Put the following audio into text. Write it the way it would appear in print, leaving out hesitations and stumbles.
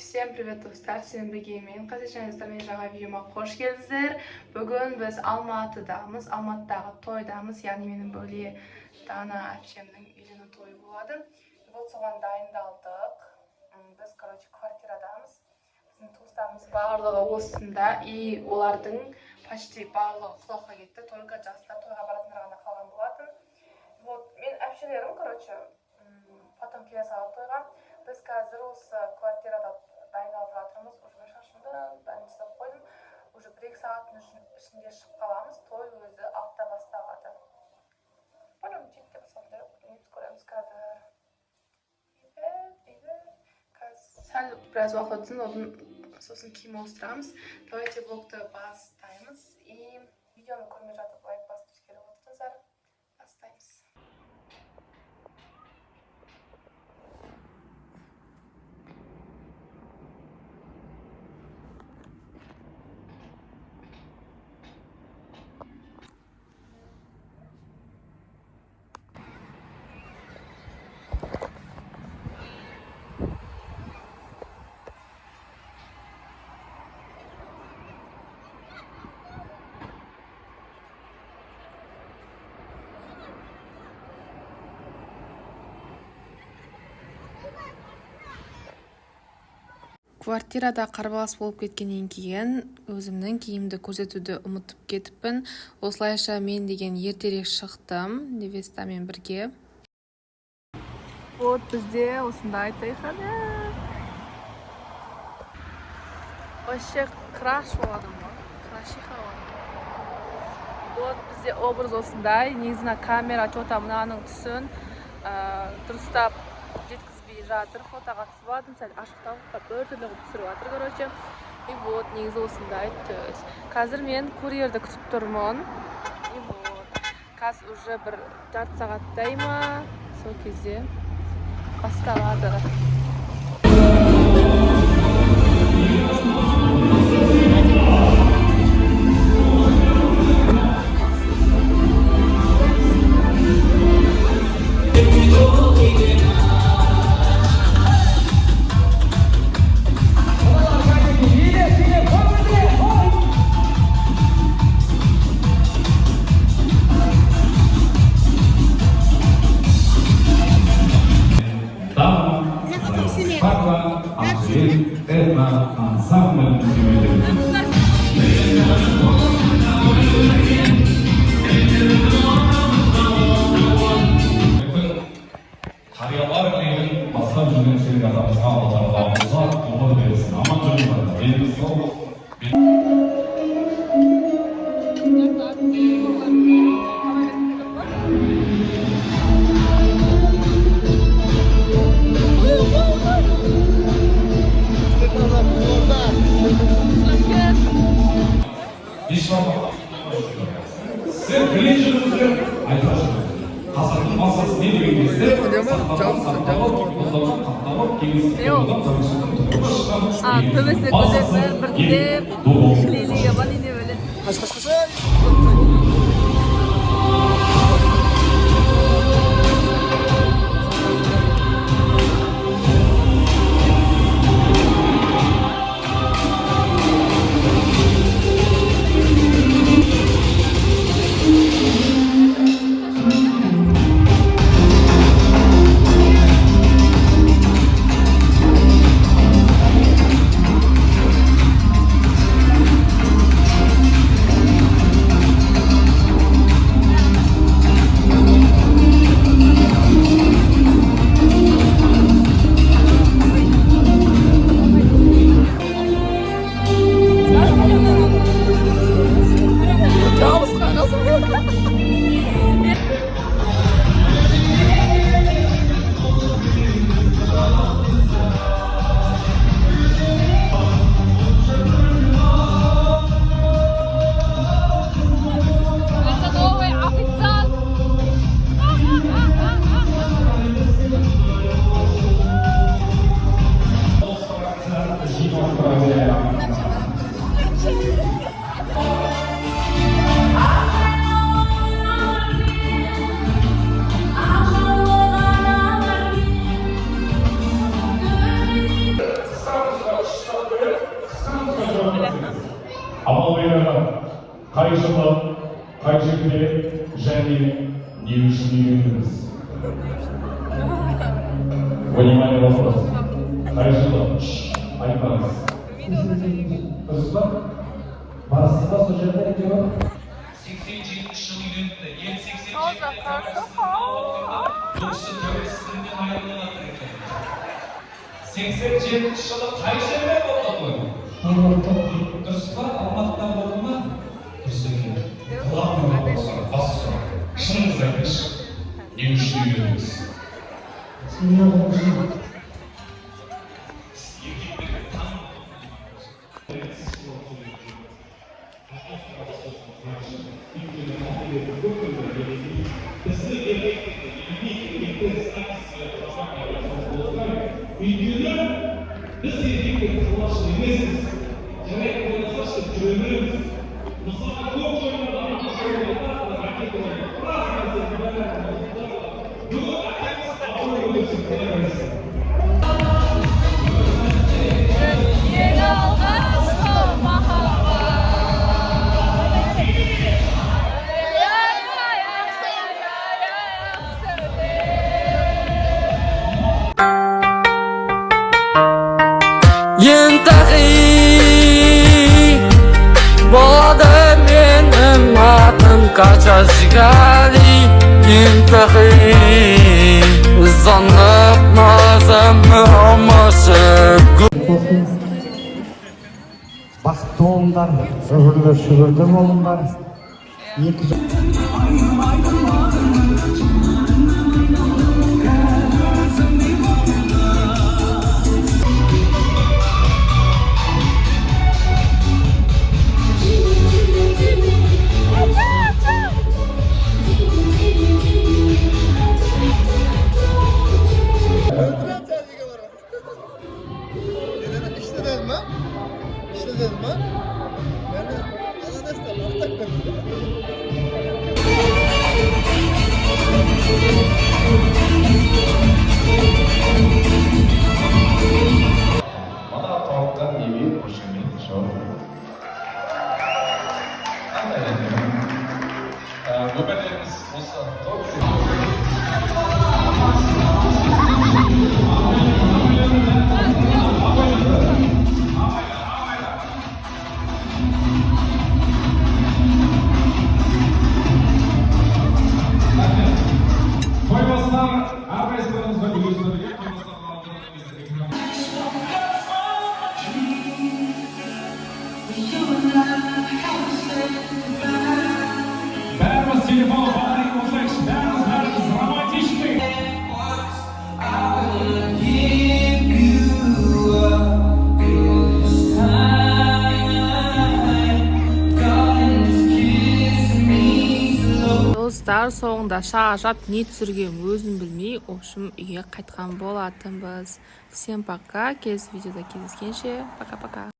Всем привет, достар! Сен бірге мен қазіршіңіздер мен жаңа видеома қош келдіңіздер. Бүгін біз Алматыдамыз, Алматыдағы тойдамыз, яғни менің бөле Дана әпшемнің үйлену тойы болады. Вот соған дайындалдық. Біз, квартирадамыз. Біздің туыстарымыз барлығы осында, и олардың почти барлығы құлаққа кетті. Только жастар тойға баратындар ғана қалған болатын. Вот мен әпшелерім, потом келе салып тойға. Біз қазір осы квартирада дайындалып жатырмыз. Уже шашымды бәрін жасап қойдым. Уже 1-2 сағаттың ішінде шығып қаламыз. Той өзі 6-та басталады. Пойдем жеттеп салдыр. Көреміз қазір. Сәл біраз уақыт өтсін, сосын киім ауыстырамыз. Давайте блогты бастаймыз. И видеоны көрмей жатып лайк басып келіп отырсыздар. Бастаймыз. Квартирада қарбалас болып кеткеннен кейін өзімнің киімді көрсетуді ұмытып кетіппін. Осылайша мен деген ертерек шықтым невестамен бірге. Вот бізде осындай тойхана. Вообще краш болады ма? Крашиха болады. Вот бізде образ осындай. Негізі камера чота мынаның түсін дұрыстап жеткізбей жатыр. Фотоға түсіп алдым, сәл ашықтау бір түрлі қылып түсіріп жатыр, И вот негізі осындай түс. Қазір мен курьерді күтіп тұрмын. И вот қазір уже бір жарты сағаттай ма, сол кезде басталады. Төбесіне көзетler бірдеп, шлелеге бан ине бөлі. Амалбек аға қай жылы, қай жерде және не үшін үйлендіңіз? Внимание, вопрос. Қай жылы? Айтпаңыз. Дұрыс па? Барсыз ба сол жерде екеуі? 87 жылы үйленді. Ел 87 тәуелсіздігінен айырылған екен. 87 жылы қай жерде болды ғой? Дұрыс па? Алматыдан болды ма? Дұрыс екен. Құлағынан болса, бас сұрақ. Шыныңыз айтыңызшы. Не үшін үйлендіңіз? Үйдегі біз еркекпен қалашық емеспіз. Жарайды ойласашы жүреміз. Мысалға көп жоймада Kaça jigari intahi zannet nazım olması Бақытты болыңдар, өмірлі шүбірді болыңдар. Достар, соңында шаршап не түсірген өзім білмей, общем, үйге қайтқан болатынбыз. Всем пока, келесі видеода кездескенше, пока-пока.